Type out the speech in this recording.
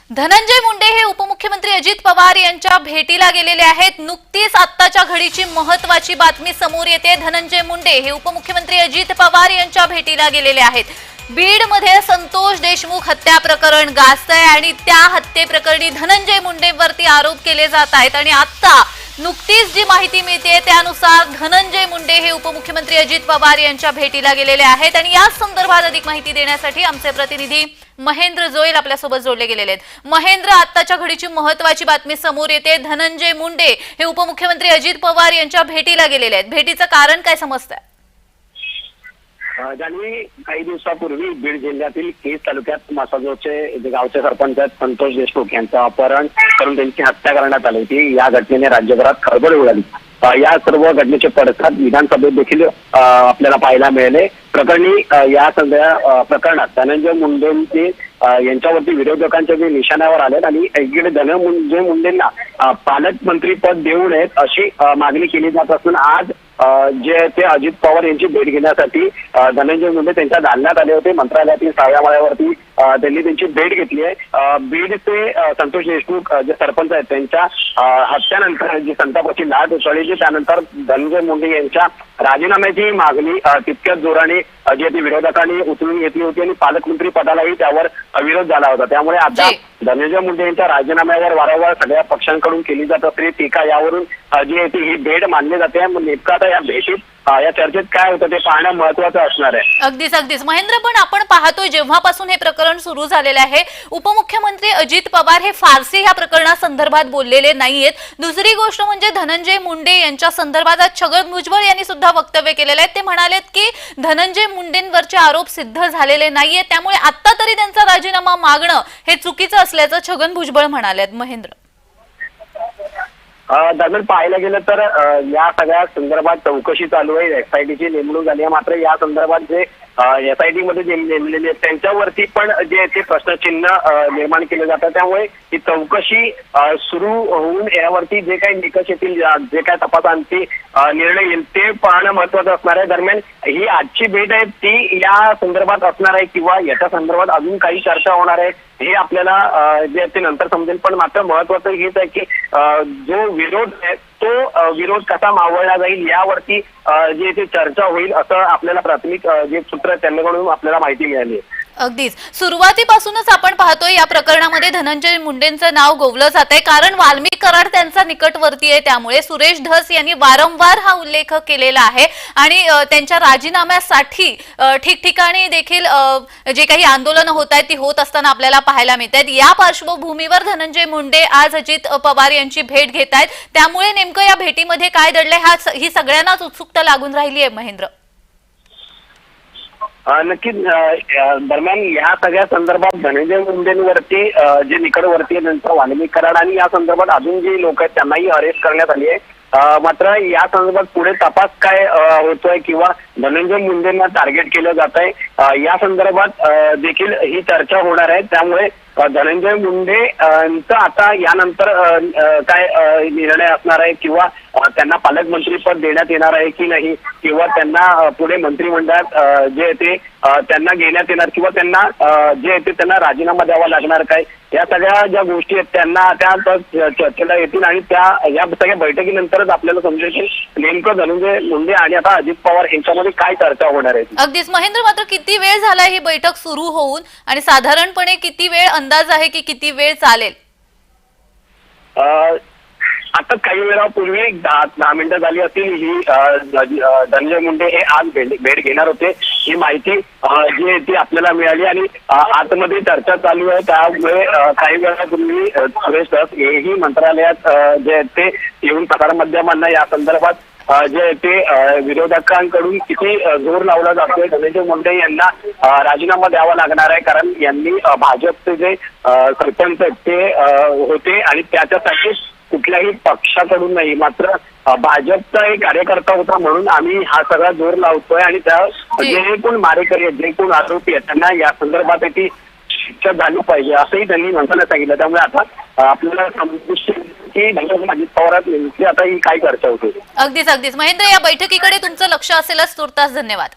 धनंजय मुंडे हे उपमुख्यमंत्री अजित पवार यांच्या भेटीला गेलेले आहेत। नुकतीच आत्ताच्या घडीची महत्त्वाची बातमी समोर येते। धनंजय मुंडे हे उपमुख्यमंत्री अजित पवार यांच्या भेटीला गेलेले आहेत। बीडमध्ये संतोष देशमुख हत्या प्रकरण गाजतंय आणि त्या हत्येप्रकरणी धनंजय मुंडेंवरती आरोप केले जात आहेत आणि आता नुकतीच जी माहिती मिळते त्यानुसार धनंजय मुंडे हे उपमुख्यमंत्री अजित पवार यांच्या भेटीला गेलेले आहेत आणि या संदर्भात अधिक माहिती देण्यासाठी आमचे प्रतिनिधी महेंद्र जोयल आपल्या सोबत जोडले गेलेले आहेत। महेंद्र, आत्ताच्या घडीची महत्त्वाची बातमी समोर येते। धनंजय मुंडे हे उपमुख्यमंत्री अजित पवार यांच्या भेटीला गेलेले आहेत। भेटीचं कारण काय समजतंय? जान्हवी, काही दिवसापूर्वी बीड जिल्ह्यातील केज तालुक्यात मासाजोचे जे गावचे सरपंच आहेत संतोष देशमुख यांचं अपहरण करून त्यांची हत्या करण्यात आली होती। या घटनेने राज्यभरात खळबळ उडाली। या सर्व घटनेचे पडसाद विधानसभेत देखील आपल्याला पाहायला मिळाले। प्रकरणी या सगळ्या प्रकरणात धनंजय मुंडे यांच्यावरती विरोधकांच्या जे निशाण्यावर आले आणि एकीकडे धनंजय मुंडेंना पालकमंत्री पद देऊ नयेत अशी मागणी केली जात असून आज जे ते अजित पवार यांची भेट घेण्यासाठी धनंजय मुंडे त्यांच्या दालनात आले होते। मंत्रालयातील साव्या माळ्यावरती त्यांनी त्यांची भेट घेतली आहे। बीडचे संतोष देशमुख जे सरपंच आहेत त्यांच्या हत्यानंतर जी संतापाची लाट उसळली त्यानंतर धनंजय मुंडे यांच्या राजीनाम्याची मागणी तितक्याच जोराने जे ते विरोधकांनी उचलून घेतली होती आणि पालकमंत्री पदालाही त्यावर विरोध झाला होता। त्यामुळे आता धनंजय मुंडे यांच्या राजीनाम्यावर वारंवार सगळ्या पक्षांकडून केली जात असलेली टीका यावरून जी आहे ती ही भेट मानली जाते। नेमकं आता या भेटीत या चर्चेत काय होतं ते पाहणं महत्त्वाचं असणार आहे। अगदीच महेंद्र, पण आपण पाहतोय जेव्हापासून हे प्रकरण सुरू झालेले आहे उपमुख्यमंत्री अजित पवार हे फारसे ह्या प्रकरणासंदर्भात बोललेले नाहीयेत। दुसरी गोष्ट म्हणजे धनंजय मुंडे यांच्या संदर्भात छगन भुजबळ यांनी सुद्धा वक्तव्य केलेले आहे। ते म्हणालेत की धनंजय मुंडेंवरचे आरोप सिद्ध झालेले नाहीयेत, त्यामुळे आता तरी त्यांचा राजीनामा मागणं हे चुकीचं असल्याचं छगन भुजबळ म्हणालेत। महेंद्र, दरम्यान पाहायला गेलं तर या सगळ्या संदर्भात चौकशी चालू आहे। एसआयटीची नेमणूक झाली आहे, मात्र या संदर्भात जे एसआयटी मध्ये जे नेमलेले आहेत त्यांच्यावरती पण जे ते प्रश्नचिन्ह निर्माण केले जातात। त्यामुळे ही चौकशी सुरू होऊन यावरती जे काही निकष येतील, जे काही तपासांची निर्णय येईल ते पाहणं महत्त्वाचं असणार आहे। दरम्यान ही आजची भेट आहे ती या संदर्भात असणार आहे किंवा याच्या संदर्भात अजून काही चर्चा होणार आहे हे आपल्याला जे ते नंतर समजेल। पण मात्र महत्त्वाचं हेच आहे की जो विरोध आहे तो विरोध कसा मावळला जाईल यावरती जे ते चर्चा होईल असं आपल्याला प्राथमिक जे सूत्र त्यांच्याकडून आपल्याला माहिती मिळाली आहे। अगदीच सुरुवातीपासूनच आपण पाहतोय या प्रकरणामध्ये धनंजय मुंडेंचं नाव गोवलं जातंय, कारण वाल्मिक कराड त्यांचा निकटवर्ती आहे। त्यामुळे सुरेश धस यांनी वारंवार हा उल्लेख केलेला आहे आणि त्यांच्या राजीनाम्यासाठी ठिकठिकाणी देखील जे काही आंदोलन होत आहेत ती होत असताना आपल्याला पाहायला मिळत आहेत। या पार्श्वभूमीवर धनंजय मुंडे आज अजित पवार यांची भेट घेत आहेत, त्यामुळे नेमकं या भेटीमध्ये काय दडलंय ही सगळ्यांनाच उत्सुकता लागून राहिली आहे। महेंद्र, नक्कीच दरम्यान या सगळ्या संदर्भात धनंजय मुंडेंवरती जे निकटवर्ती नंतर वाल्मिक कराड आणि या संदर्भात अजून जे लोक आहेत त्यांनाही अरेस्ट करण्यात आली आहे। मात्र या संदर्भात पुढे तपास काय होतोय किंवा धनंजय मुंडेंना टार्गेट केलं जात आहे या संदर्भात देखील ही चर्चा होणार आहे। त्यामुळे धनंजय मुंडे आता यानंतर काय निर्णय असणार आहे किंवा त्यांना पालकमंत्रीपद देण्यात येणार आहे की नाही किंवा त्यांना पुढे मंत्रिमंडळात जे ते त्यांना घेण्यात येणार किंवा त्यांना जे ते त्यांना राजीनामा द्यावा लागणार काय, या सगळ्या ज्या गोष्टी आहेत त्यांना त्या चर्चेला येतील आणि त्या या सगळ्या बैठकीनंतरच आपल्याला समजेल की नेमकं धनंजय मुंडे आणि आता अजित पवार यांच्यामध्ये काय चर्चा होणार आहे। अगदीच महेंद्र, मात्र किती वेळ झाला ही बैठक सुरू होऊन आणि साधारणपणे किती वेळ अंदाज आहे की किती वेळ चालेल? आता काही वेळापूर्वी 10 मिनिटं झाली असतील ही धनंजय मुंडे हे आज भेट घेणार होते ही माहिती जी ती आपल्याला मिळाली आणि आतमध्ये चर्चा चालू आहे। त्यामुळे काही वेळापूर्वी सुरेश धस हेही मंत्रालयात जे ते येऊन प्रसारमाध्यमांना या संदर्भात जे ते विरोधकांकडून किती जोर लावला जातोय धनंजय मुंडे यांना राजीनामा द्यावा लागणार आहे, कारण यांनी भाजपचे जे सरपंच ते होते आणि त्याच्यासाठी कुठल्याही पक्षाकडून नाही मात्र भाजपचा एक कार्यकर्ता होता म्हणून आम्ही हा सगळा जोर लावतोय आणि त्या जे कोण मारेकरी आहेत जे कोण आरोपी आहेत त्यांना या संदर्भात ती शिक्षा झाली पाहिजे असंही त्यांनी मंत्रालयात सांगितलं। त्यामुळे आता आपल्याला समजू की अजित पवारात नेमकी आता ही काय चर्चा होते। अगदीच महेंद्र, या बैठकीकडे तुमचं लक्ष असेलच। तुर्तास धन्यवाद।